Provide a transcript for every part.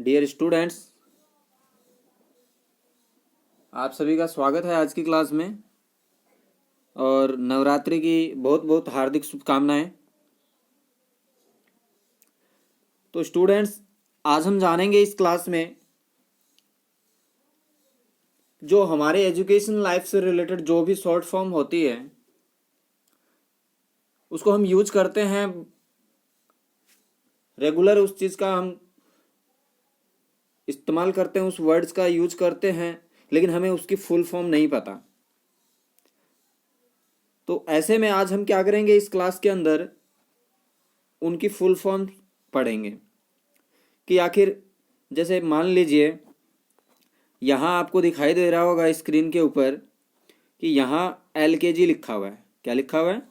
Dear students, आप सभी का स्वागत है आज की क्लास में और नवरात्रि की बहुत बहुत हार्दिक शुभकामनाएं। तो स्टूडेंट्स, आज हम जानेंगे इस क्लास में जो हमारे एजुकेशन लाइफ से रिलेटेड जो भी शॉर्ट फॉर्म होती है उसको हम यूज करते हैं रेगुलर, उस चीज़ का हम इस्तेमाल करते हैं, उस वर्ड्स का यूज करते हैं, लेकिन हमें उसकी फुल फॉर्म नहीं पता। तो ऐसे में आज हम क्या करेंगे, इस क्लास के अंदर उनकी फुल फॉर्म पढ़ेंगे कि आखिर जैसे मान लीजिए यहाँ आपको दिखाई दे रहा होगा स्क्रीन के ऊपर कि यहाँ LKG लिखा हुआ है। क्या लिखा हुआ है?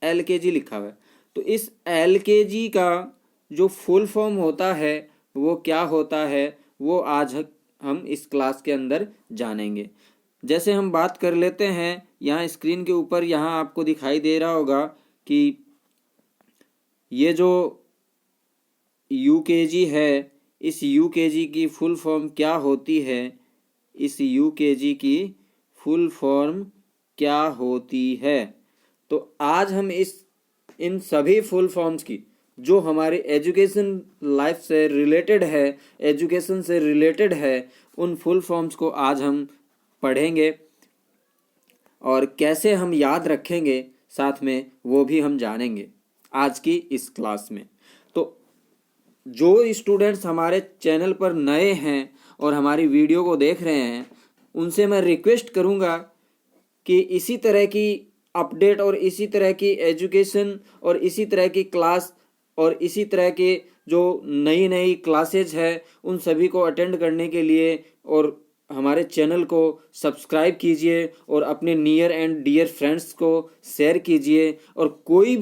LKG लिखा हुआ है। तो इस LKG का जो फुल फॉर्म होता है वो क्या होता है, वो आज हम इस क्लास के अंदर जानेंगे। जैसे हम बात कर लेते हैं, यहाँ स्क्रीन के ऊपर यहाँ आपको दिखाई दे रहा होगा कि ये जो UKG है, इस UKG की फुल फॉर्म क्या होती है, इस UKG की फुल फॉर्म क्या होती है। तो आज हम इन सभी फुल फॉर्म्स की जो हमारे एजुकेशन लाइफ से रिलेटेड है, एजुकेशन से रिलेटेड है, उन फुल फॉर्म्स को आज हम पढ़ेंगे और कैसे हम याद रखेंगे साथ में वो भी हम जानेंगे आज की इस क्लास में। तो जो स्टूडेंट्स हमारे चैनल पर नए हैं और हमारी वीडियो को देख रहे हैं, उनसे मैं रिक्वेस्ट करूंगा कि इसी तरह की अपडेट और इसी तरह की एजुकेशन और इसी तरह की क्लास और इसी तरह के जो नई नई क्लासेज है उन सभी को अटेंड करने के लिए और हमारे चैनल को सब्सक्राइब कीजिए और अपने नियर एंड डियर फ्रेंड्स को शेयर कीजिए। और कोई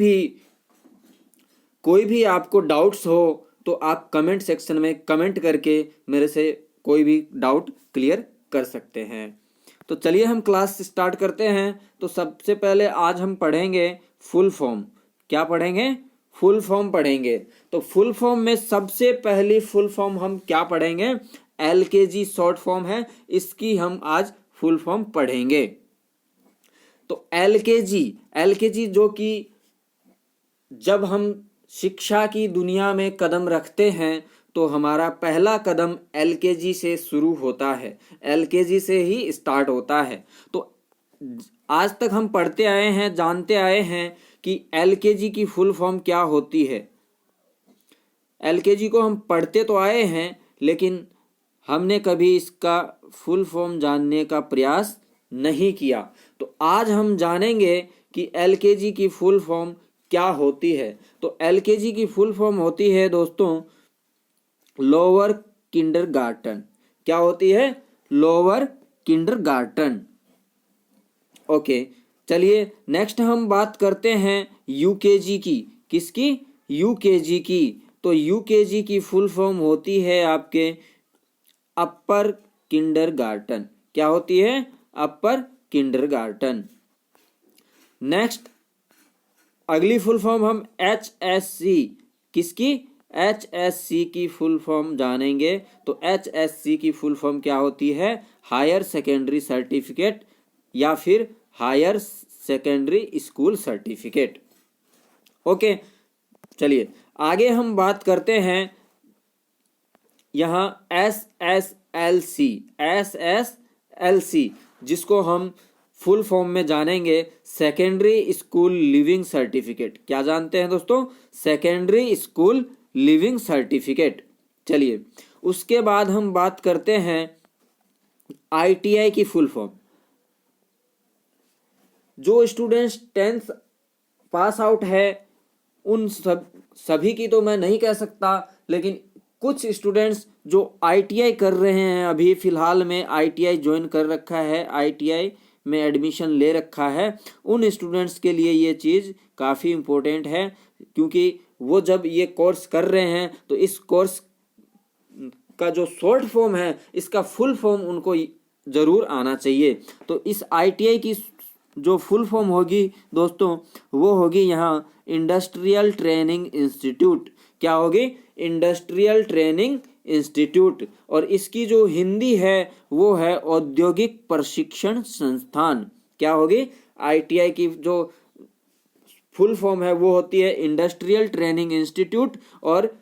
भी आपको डाउट्स हो तो आप कमेंट सेक्शन में कमेंट करके मेरे से कोई भी डाउट क्लियर कर सकते हैं। तो चलिए हम क्लास स्टार्ट करते हैं। तो सबसे पहले आज हम पढ़ेंगे फुल फॉर्म। क्या पढ़ेंगे? फुल फॉर्म पढ़ेंगे। तो फुल फॉर्म में सबसे पहली फुल फॉर्म हम क्या पढ़ेंगे? LKG शॉर्ट फॉर्म है, इसकी हम आज फुल फॉर्म पढ़ेंगे। तो LKG जो कि जब हम शिक्षा की दुनिया में कदम रखते हैं तो हमारा पहला कदम LKG से शुरू होता है, LKG से ही स्टार्ट होता है। तो आज तक हम पढ़ते आए हैं, जानते आए हैं कि LKG की फुल फॉर्म क्या होती है। LKG को हम पढ़ते तो आए हैं, लेकिन हमने कभी इसका फुल फॉर्म जानने का प्रयास नहीं किया। तो आज हम जानेंगे कि LKG की फुल फॉर्म क्या होती है। तो LKG की फुल फॉर्म होती है दोस्तों लोअर किंडरगार्टन। क्या होती है? Lower kindergarten. ओके, चलिए नेक्स्ट हम बात करते हैं UKG की। किसकी? UKG की। तो UKG की फुल फॉर्म होती है आपके अपर किंडरगार्टन। क्या होती है? अपर किंडरगार्टन। नेक्स्ट अगली फुल फॉर्म हम HSC। किसकी? HSC की फुल फॉर्म जानेंगे। तो HSC की फुल फॉर्म क्या होती है? हायर सेकेंडरी सर्टिफिकेट या फिर higher secondary school certificate. Okay, चलिए आगे हम बात करते हैं यहाँ SSLC, जिसको हम फुल फॉर्म में जानेंगे सेकेंडरी स्कूल लिविंग सर्टिफिकेट। क्या जानते हैं दोस्तों? Secondary school leaving certificate. चलिए उसके बाद हम बात करते हैं ITI की फुल फॉर्म। जो स्टूडेंट्स 10th पास आउट है उन सभी की तो मैं नहीं कह सकता, लेकिन कुछ स्टूडेंट्स जो ITI कर रहे हैं, अभी फ़िलहाल में ITI ज्वाइन कर रखा है, ITI में एडमिशन ले रखा है, उन स्टूडेंट्स के लिए ये चीज़ काफ़ी इम्पोर्टेंट है, क्योंकि वो जब ये कोर्स कर रहे हैं तो इस कोर्स का जो शॉर्ट फॉर्म है इसका फुल फॉर्म उनको ज़रूर आना चाहिए। तो इस ITI की जो फुल फॉर्म होगी दोस्तों वो होगी यहाँ इंडस्ट्रियल ट्रेनिंग इंस्टीट्यूट। क्या होगी? इंडस्ट्रियल ट्रेनिंग इंस्टीट्यूट, और इसकी जो हिंदी है वो है औद्योगिक प्रशिक्षण संस्थान। क्या होगी? ITI की जो फुल फॉर्म है वो होती है इंडस्ट्रियल ट्रेनिंग इंस्टीट्यूट, और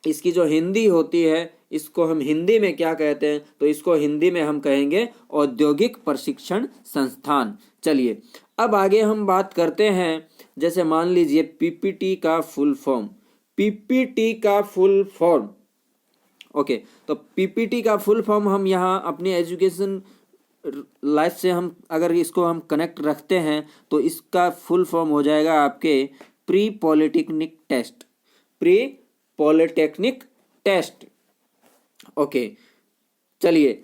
इसकी जो हिंदी होती है, इसको हम हिंदी में क्या कहते हैं? तो इसको हिंदी में हम कहेंगे औद्योगिक प्रशिक्षण संस्थान। चलिए अब आगे हम बात करते हैं, जैसे मान लीजिए PPT का फुल फॉर्म। PPT का फुल फॉर्म, ओके, तो PPT का फुल फॉर्म हम यहाँ अपनी एजुकेशन लाइफ से हम अगर इसको हम कनेक्ट रखते हैं तो इसका फुल फॉर्म हो जाएगा आपके pre polytechnic test. Pre polytechnic test, okay. चलिए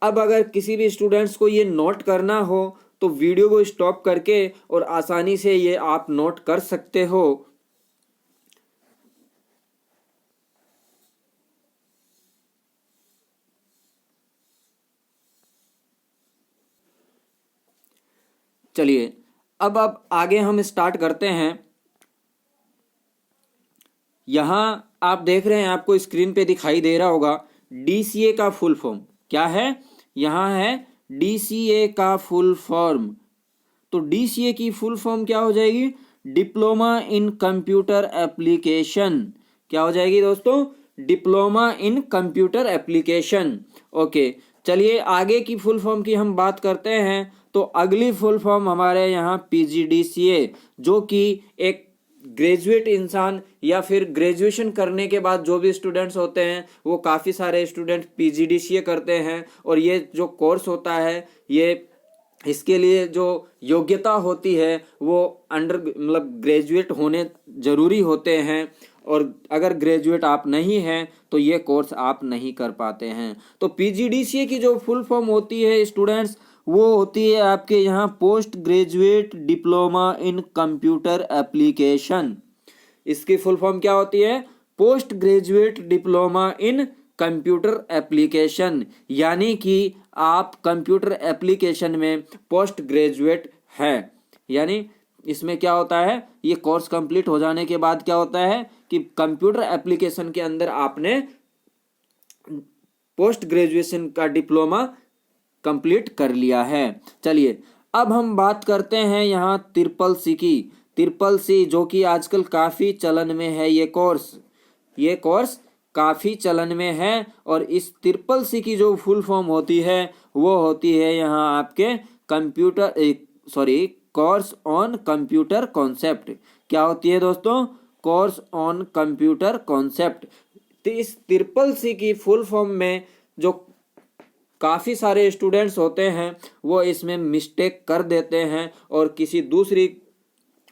अब अगर किसी भी स्टूडेंट्स को ये नोट करना हो तो वीडियो को स्टॉप करके और आसानी से ये आप नोट कर सकते हो। चलिए अब आगे हम स्टार्ट करते हैं। यहां आप देख रहे हैं, आपको स्क्रीन पे दिखाई दे रहा होगा DCA का फुल फॉर्म क्या है? यहां है DCA का फुल फॉर्म। तो DCA की फुल फॉर्म क्या हो जाएगी? Diploma in computer application. क्या हो जाएगी दोस्तों? Diploma in computer application, okay. चलिए आगे की फुल फॉर्म की हम बात करते हैं। तो अगली फुल फॉर्म हमारे यहाँ PGDCA, जो कि एक ग्रेजुएट इंसान या फिर ग्रेजुएशन करने के बाद जो भी स्टूडेंट्स होते हैं, वो काफ़ी सारे स्टूडेंट PGDCA करते हैं, और ये जो कोर्स होता है, ये इसके लिए जो योग्यता होती है वो मतलब ग्रेजुएट होने ज़रूरी होते हैं, और अगर ग्रेजुएट आप नहीं हैं तो ये कोर्स आप नहीं कर पाते हैं। तो PGDCA की जो फुल फॉर्म होती है स्टूडेंट्स, वो होती है आपके यहाँ post graduate diploma in computer application. इसकी फुल फॉर्म क्या होती है? Post graduate diploma in computer application, यानी कि आप कंप्यूटर एप्लीकेशन में पोस्ट ग्रेजुएट हैं। यानी इसमें क्या होता है, ये कोर्स कंप्लीट हो जाने के बाद क्या होता है कि कंप्यूटर एप्लीकेशन के अंदर आपने पोस्ट ग्रेजुएशन का डिप्लोमा कंप्लीट कर लिया है। चलिए अब हम बात करते हैं यहाँ CCC की। CCC जो कि आजकल काफ़ी चलन में है, ये कोर्स काफ़ी चलन में है, और इस CCC की जो फुल फॉर्म होती है वो होती है यहाँ आपके कोर्स ऑन कंप्यूटर कॉन्सेप्ट। क्या होती है दोस्तों? Course on computer concept. तो इस CCC की फुल फॉर्म में जो काफ़ी सारे स्टूडेंट्स होते हैं वो इसमें मिस्टेक कर देते हैं, और किसी दूसरी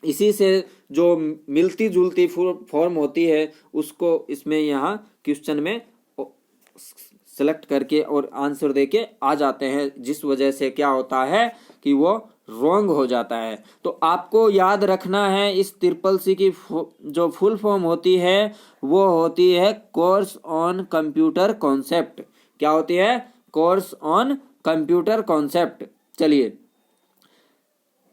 इसी से जो मिलती जुलती फॉर्म होती है उसको इसमें यहाँ क्वेश्चन में सेलेक्ट करके और आंसर देके आ जाते हैं, जिस वजह से क्या होता है कि वो रॉन्ग हो जाता है। तो आपको याद रखना है इस CCC की जो फुल फॉर्म होती है वो होती है कोर्स ऑन कंप्यूटर कॉन्सेप्ट। क्या होती है? Course on computer concept. चलिए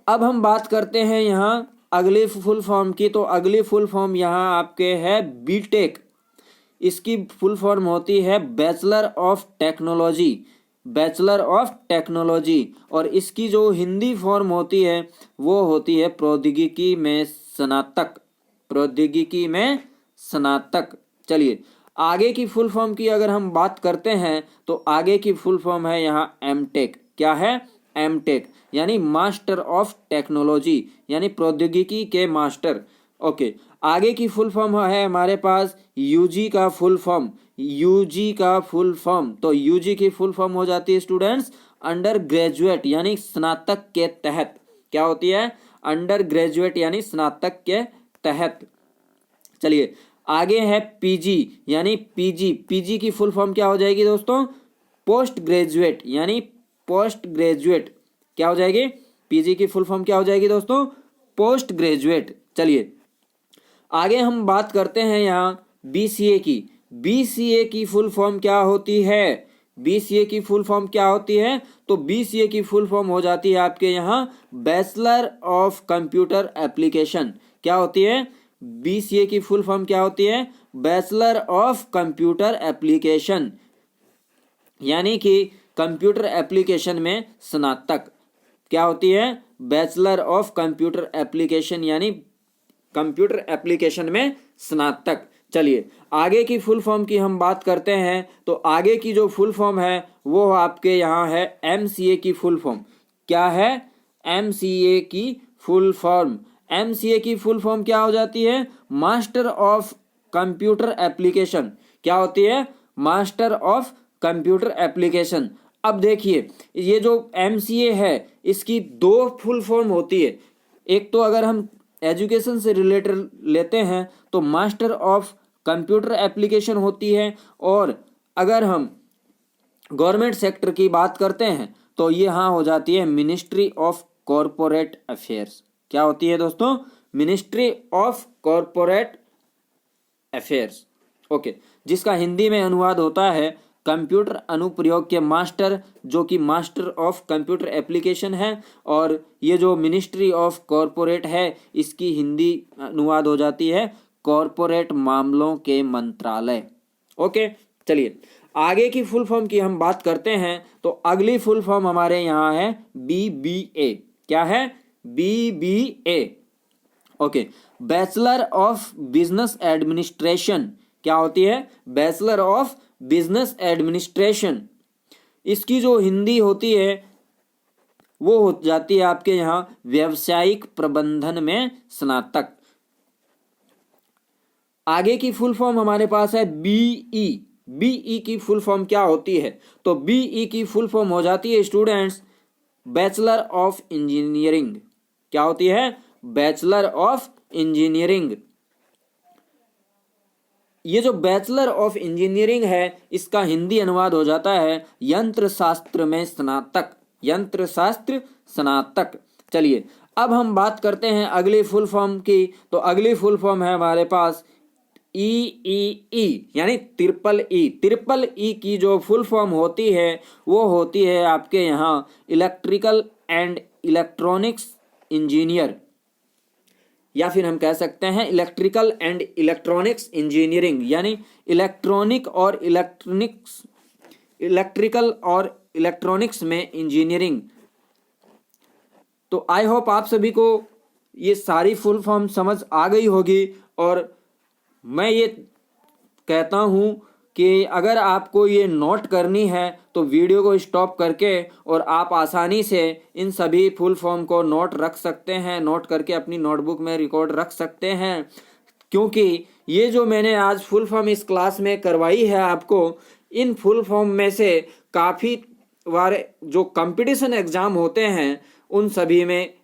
अब हम बात करते हैं यहाँ अगली फुल फॉर्म की। तो अगली फुल फॉर्म यहाँ आपके है BTech। इसकी फुल फॉर्म होती है बैचलर ऑफ टेक्नोलॉजी, और इसकी जो हिंदी फॉर्म होती है वो होती है प्रौद्योगिकी में स्नातक। चलिए आगे की फुल फॉर्म की अगर हम बात करते हैं तो आगे की फुल फॉर्म है यहाँ MTech। क्या है? MTech यानी मास्टर ऑफ टेक्नोलॉजी, यानी प्रौद्योगिकी के मास्टर, ओके। आगे की फुल फॉर्म है हमारे पास UG का फुल फॉर्म। तो UG की फुल फॉर्म हो जाती है स्टूडेंट्स अंडर ग्रेजुएट यानी स्नातक के तहत। क्या होती है? अंडर ग्रेजुएट यानी स्नातक के तहत। चलिए आगे है PG यानी PG की फुल फॉर्म क्या हो जाएगी दोस्तों? पोस्ट ग्रेजुएट यानी पोस्ट ग्रेजुएट। क्या हो जाएगी? PG की फुल फॉर्म क्या हो जाएगी दोस्तों? Post graduate. चलिए आगे हम बात करते हैं यहाँ BCA की। BCA की फुल फॉर्म क्या होती है? BCA की फुल फॉर्म क्या होती है? तो BCA की फुल फॉर्म हो जाती है आपके यहाँ बैचलर ऑफ कंप्यूटर एप्लीकेशन। क्या होती है? BCA की फुल फॉर्म क्या होती है? बैचलर ऑफ कंप्यूटर एप्लीकेशन, यानी कि कंप्यूटर एप्लीकेशन में स्नातक। क्या होती है? बैचलर ऑफ कंप्यूटर एप्लीकेशन, यानी कंप्यूटर एप्लीकेशन में स्नातक। चलिए आगे की फुल फॉर्म की हम बात करते हैं। तो आगे की जो फुल फॉर्म है वो आपके यहाँ है MCA की फुल फॉर्म। क्या है? MCA की फुल फॉर्म। MCA की फुल फॉर्म क्या हो जाती है? Master of computer application. क्या होती है? Master of computer application. अब देखिए ये जो MCA है इसकी दो फुल फॉर्म होती है। एक तो अगर हम एजुकेशन से रिलेटेड लेते हैं तो मास्टर ऑफ कंप्यूटर एप्लीकेशन होती है, और अगर हम गवर्नमेंट सेक्टर की बात करते हैं तो ये हाँ हो जाती है मिनिस्ट्री ऑफ कॉरपोरेट अफेयर्स। क्या होती है दोस्तों? Ministry of corporate affairs. Okay, जिसका हिंदी में अनुवाद होता है कंप्यूटर अनुप्रयोग के मास्टर, जो कि मास्टर ऑफ कंप्यूटर एप्लीकेशन है। और ये जो मिनिस्ट्री ऑफ कॉरपोरेट है इसकी हिंदी अनुवाद हो जाती है कॉरपोरेट मामलों के मंत्रालय। ओके, चलिए आगे की फुल फॉर्म की हम बात करते हैं। तो अगली फुल फॉर्म हमारे यहाँ है BBA। क्या है? BBA। Okay, bachelor of business administration. क्या होती है? Bachelor of business administration. इसकी जो हिंदी होती है वो हो जाती है आपके यहाँ व्यावसायिक प्रबंधन में स्नातक। आगे की फुल फॉर्म हमारे पास है BE। BE की फुल फॉर्म क्या होती है? तो BE की फुल फॉर्म हो जाती है स्टूडेंट्स बैचलर ऑफ इंजीनियरिंग। क्या होती है? Bachelor of engineering. ये जो बैचलर ऑफ इंजीनियरिंग है इसका हिंदी अनुवाद हो जाता है यंत्र शास्त्र में स्नातक। यंत्र शास्त्र स्नातक। चलिए अब हम बात करते हैं अगली फुल फॉर्म की। तो अगली फुल फॉर्म है हमारे पास EEE, यानी EEE। EEE की जो फुल फॉर्म होती है वो होती है आपके यहाँ इलेक्ट्रिकल एंड इलेक्ट्रॉनिक्स इंजीनियर, या फिर हम कह सकते हैं इलेक्ट्रिकल एंड इलेक्ट्रॉनिक्स इंजीनियरिंग, यानी इलेक्ट्रिकल और इलेक्ट्रॉनिक्स में इंजीनियरिंग। तो आई होप आप सभी को ये सारी फुल फॉर्म समझ आ गई होगी। और मैं ये कहता हूँ कि अगर आपको ये नोट करनी है तो वीडियो को स्टॉप करके और आप आसानी से इन सभी फुल फॉर्म को नोट रख सकते हैं, नोट करके अपनी नोटबुक में रिकॉर्ड रख सकते हैं। क्योंकि ये जो मैंने आज फुल फॉर्म इस क्लास में करवाई है आपको, इन फुल फॉर्म में से काफ़ी बार जो कंपटीशन एग्ज़ाम होते हैं उन सभी में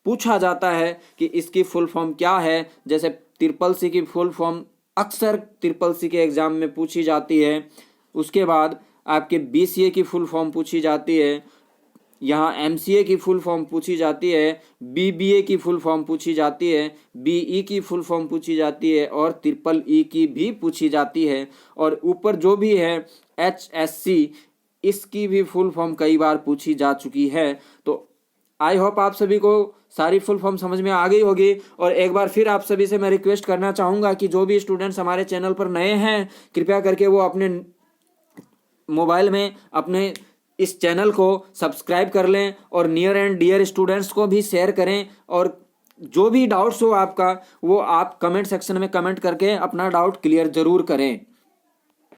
पूछा जाता है कि इसकी फुल फॉर्म क्या है। जैसे CCC की फुल फॉर्म अक्सर CCC के एग्ज़ाम में पूछी जाती है। उसके बाद आपके BCA की फुल फॉर्म पूछी जाती है, यहाँ MCA की फुल फॉर्म पूछी जाती है, BBA की फुल फॉर्म पूछी जाती है, BE की फुल फॉर्म पूछी जाती है और EEE की भी पूछी जाती है। और ऊपर जो भी है HSC, इसकी भी फुल फॉर्म कई बार पूछी जा चुकी है। तो आई होप आप सभी को सारी फुल फॉर्म समझ में आ गई होगी। और एक बार फिर आप सभी से मैं रिक्वेस्ट करना चाहूँगा कि जो भी स्टूडेंट्स हमारे चैनल पर नए हैं कृपया करके वो अपने मोबाइल में अपने इस चैनल को सब्सक्राइब कर लें और नियर एंड डियर स्टूडेंट्स को भी शेयर करें। और जो भी डाउट्स हो आपका वो आप कमेंट सेक्शन में कमेंट करके अपना डाउट क्लियर ज़रूर करें।